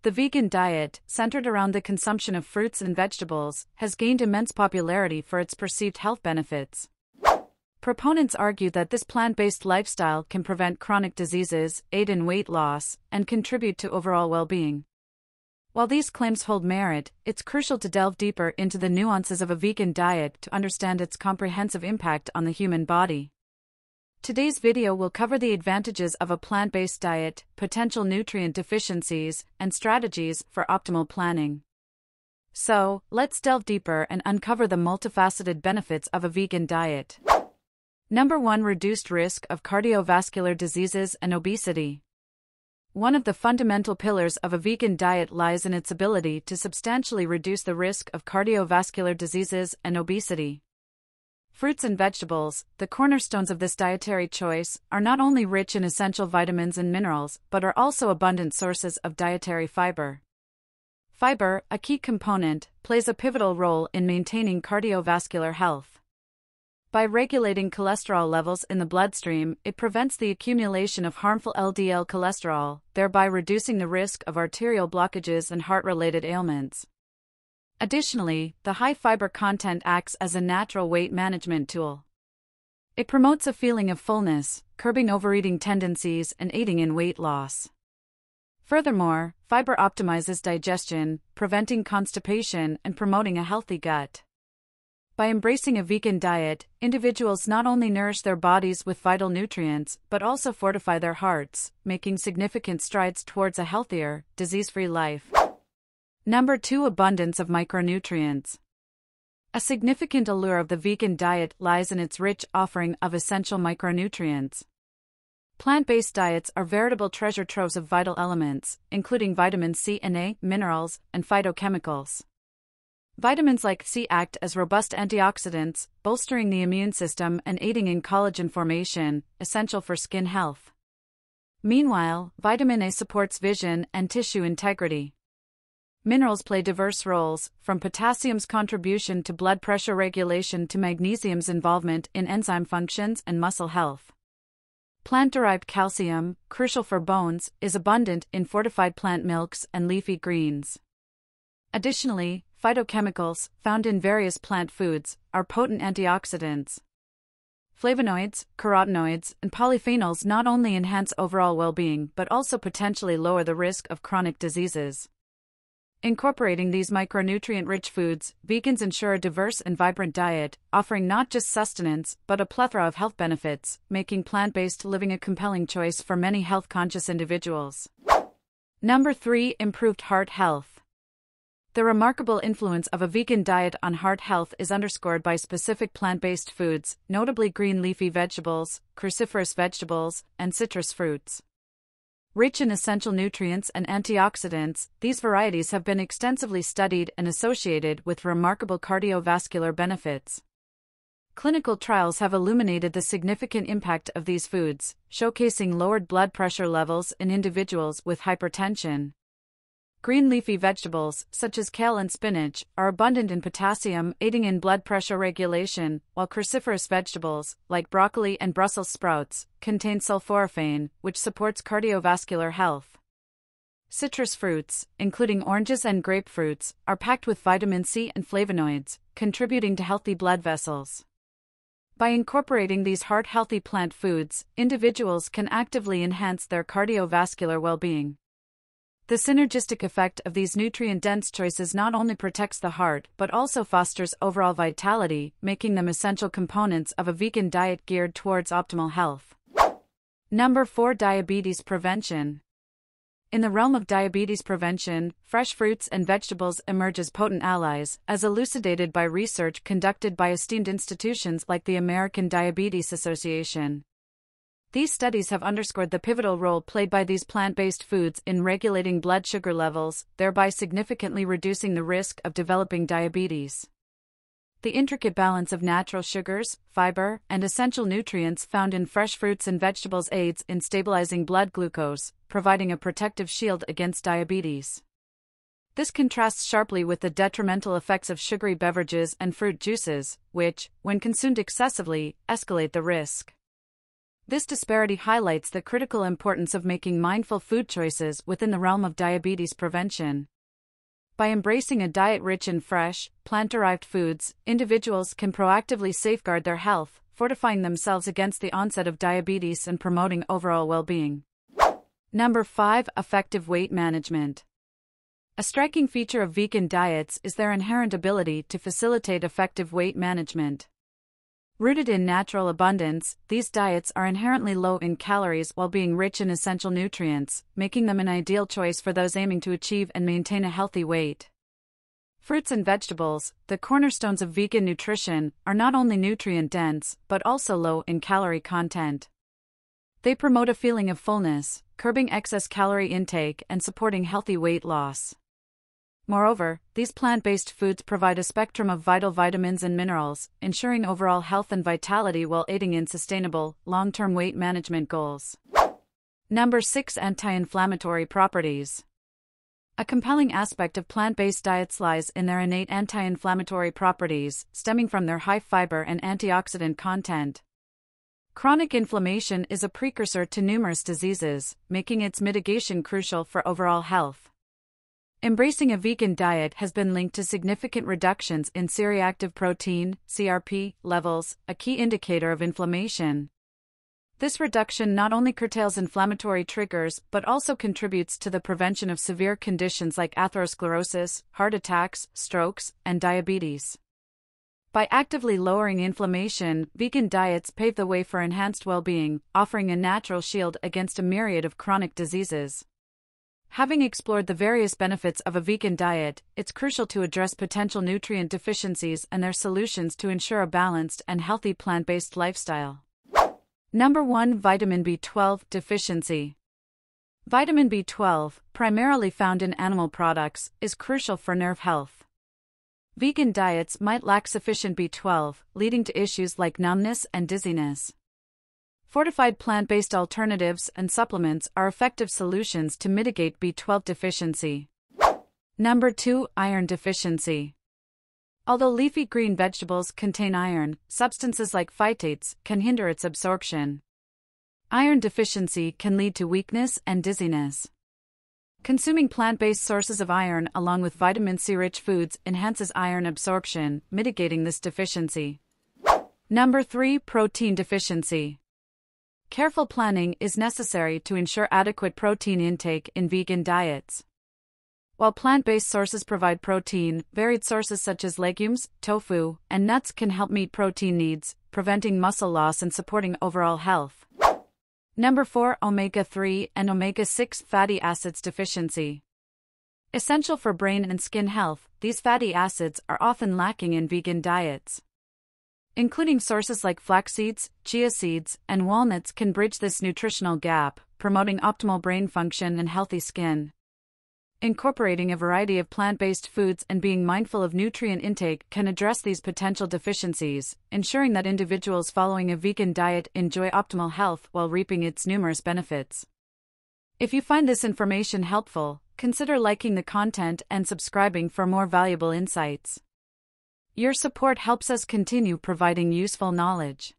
The vegan diet, centered around the consumption of fruits and vegetables, has gained immense popularity for its perceived health benefits. Proponents argue that this plant-based lifestyle can prevent chronic diseases, aid in weight loss, and contribute to overall well-being. While these claims hold merit, it's crucial to delve deeper into the nuances of a vegan diet to understand its comprehensive impact on the human body. Today's video will cover the advantages of a plant-based diet, potential nutrient deficiencies, and strategies for optimal planning. So, let's delve deeper and uncover the multifaceted benefits of a vegan diet. Number 1. Reduced risk of cardiovascular diseases and obesity. One of the fundamental pillars of a vegan diet lies in its ability to substantially reduce the risk of cardiovascular diseases and obesity. Fruits and vegetables, the cornerstones of this dietary choice, are not only rich in essential vitamins and minerals, but are also abundant sources of dietary fiber. Fiber, a key component, plays a pivotal role in maintaining cardiovascular health. By regulating cholesterol levels in the bloodstream, it prevents the accumulation of harmful LDL cholesterol, thereby reducing the risk of arterial blockages and heart-related ailments. Additionally, the high fiber content acts as a natural weight management tool. It promotes a feeling of fullness, curbing overeating tendencies and aiding in weight loss. Furthermore, fiber optimizes digestion, preventing constipation and promoting a healthy gut. By embracing a vegan diet, individuals not only nourish their bodies with vital nutrients, but also fortify their hearts, making significant strides towards a healthier, disease-free life. Number 2. Abundance of micronutrients. A significant allure of the vegan diet lies in its rich offering of essential micronutrients. Plant-based diets are veritable treasure troves of vital elements, including vitamin C and A, minerals, and phytochemicals. Vitamins like C act as robust antioxidants, bolstering the immune system and aiding in collagen formation, essential for skin health. Meanwhile, vitamin A supports vision and tissue integrity. Minerals play diverse roles, from potassium's contribution to blood pressure regulation to magnesium's involvement in enzyme functions and muscle health. Plant-derived calcium, crucial for bones, is abundant in fortified plant milks and leafy greens. Additionally, phytochemicals, found in various plant foods, are potent antioxidants. Flavonoids, carotenoids, and polyphenols not only enhance overall well-being but also potentially lower the risk of chronic diseases. Incorporating these micronutrient-rich foods, vegans ensure a diverse and vibrant diet, offering not just sustenance but a plethora of health benefits, making plant-based living a compelling choice for many health-conscious individuals. Number 3. Improved heart health. The remarkable influence of a vegan diet on heart health is underscored by specific plant-based foods, notably green leafy vegetables, cruciferous vegetables, and citrus fruits. Rich in essential nutrients and antioxidants, these varieties have been extensively studied and associated with remarkable cardiovascular benefits. Clinical trials have illuminated the significant impact of these foods, showcasing lowered blood pressure levels in individuals with hypertension. Green leafy vegetables, such as kale and spinach, are abundant in potassium, aiding in blood pressure regulation, while cruciferous vegetables, like broccoli and Brussels sprouts, contain sulforaphane, which supports cardiovascular health. Citrus fruits, including oranges and grapefruits, are packed with vitamin C and flavonoids, contributing to healthy blood vessels. By incorporating these heart-healthy plant foods, individuals can actively enhance their cardiovascular well-being. The synergistic effect of these nutrient-dense choices not only protects the heart but also fosters overall vitality, making them essential components of a vegan diet geared towards optimal health. Number 4. Diabetes prevention. In the realm of diabetes prevention, fresh fruits and vegetables emerge as potent allies, as elucidated by research conducted by esteemed institutions like the American Diabetes Association. These studies have underscored the pivotal role played by these plant-based foods in regulating blood sugar levels, thereby significantly reducing the risk of developing diabetes. The intricate balance of natural sugars, fiber, and essential nutrients found in fresh fruits and vegetables aids in stabilizing blood glucose, providing a protective shield against diabetes. This contrasts sharply with the detrimental effects of sugary beverages and fruit juices, which, when consumed excessively, escalate the risk. This disparity highlights the critical importance of making mindful food choices within the realm of diabetes prevention. By embracing a diet rich in fresh, plant-derived foods, individuals can proactively safeguard their health, fortifying themselves against the onset of diabetes and promoting overall well-being. Number 5. Effective weight management. A striking feature of vegan diets is their inherent ability to facilitate effective weight management. Rooted in natural abundance, these diets are inherently low in calories while being rich in essential nutrients, making them an ideal choice for those aiming to achieve and maintain a healthy weight. Fruits and vegetables, the cornerstones of vegan nutrition, are not only nutrient-dense but also low in calorie content. They promote a feeling of fullness, curbing excess calorie intake and supporting healthy weight loss. Moreover, these plant-based foods provide a spectrum of vital vitamins and minerals, ensuring overall health and vitality while aiding in sustainable, long-term weight management goals. Number 6. Anti-inflammatory properties. A compelling aspect of plant-based diets lies in their innate anti-inflammatory properties, stemming from their high fiber and antioxidant content. Chronic inflammation is a precursor to numerous diseases, making its mitigation crucial for overall health. Embracing a vegan diet has been linked to significant reductions in C-reactive protein, CRP, levels, a key indicator of inflammation. This reduction not only curtails inflammatory triggers but also contributes to the prevention of severe conditions like atherosclerosis, heart attacks, strokes, and diabetes. By actively lowering inflammation, vegan diets pave the way for enhanced well-being, offering a natural shield against a myriad of chronic diseases. Having explored the various benefits of a vegan diet, it's crucial to address potential nutrient deficiencies and their solutions to ensure a balanced and healthy plant-based lifestyle. Number 1. Vitamin B12 deficiency. Vitamin B12, primarily found in animal products, is crucial for nerve health. Vegan diets might lack sufficient B12, leading to issues like numbness and dizziness. Fortified plant-based alternatives and supplements are effective solutions to mitigate B12 deficiency. Number 2. Iron deficiency. Although leafy green vegetables contain iron, substances like phytates can hinder its absorption. Iron deficiency can lead to weakness and dizziness. Consuming plant-based sources of iron along with vitamin C-rich foods enhances iron absorption, mitigating this deficiency. Number 3. Protein deficiency. Careful planning is necessary to ensure adequate protein intake in vegan diets. While plant-based sources provide protein, varied sources such as legumes, tofu, and nuts can help meet protein needs, preventing muscle loss and supporting overall health. Number 4. Omega-3 and omega-6 fatty acids deficiency. Essential for brain and skin health, these fatty acids are often lacking in vegan diets. Including sources like flax seeds, chia seeds, and walnuts can bridge this nutritional gap, promoting optimal brain function and healthy skin. Incorporating a variety of plant-based foods and being mindful of nutrient intake can address these potential deficiencies, ensuring that individuals following a vegan diet enjoy optimal health while reaping its numerous benefits. If you find this information helpful, consider liking the content and subscribing for more valuable insights. Your support helps us continue providing useful knowledge.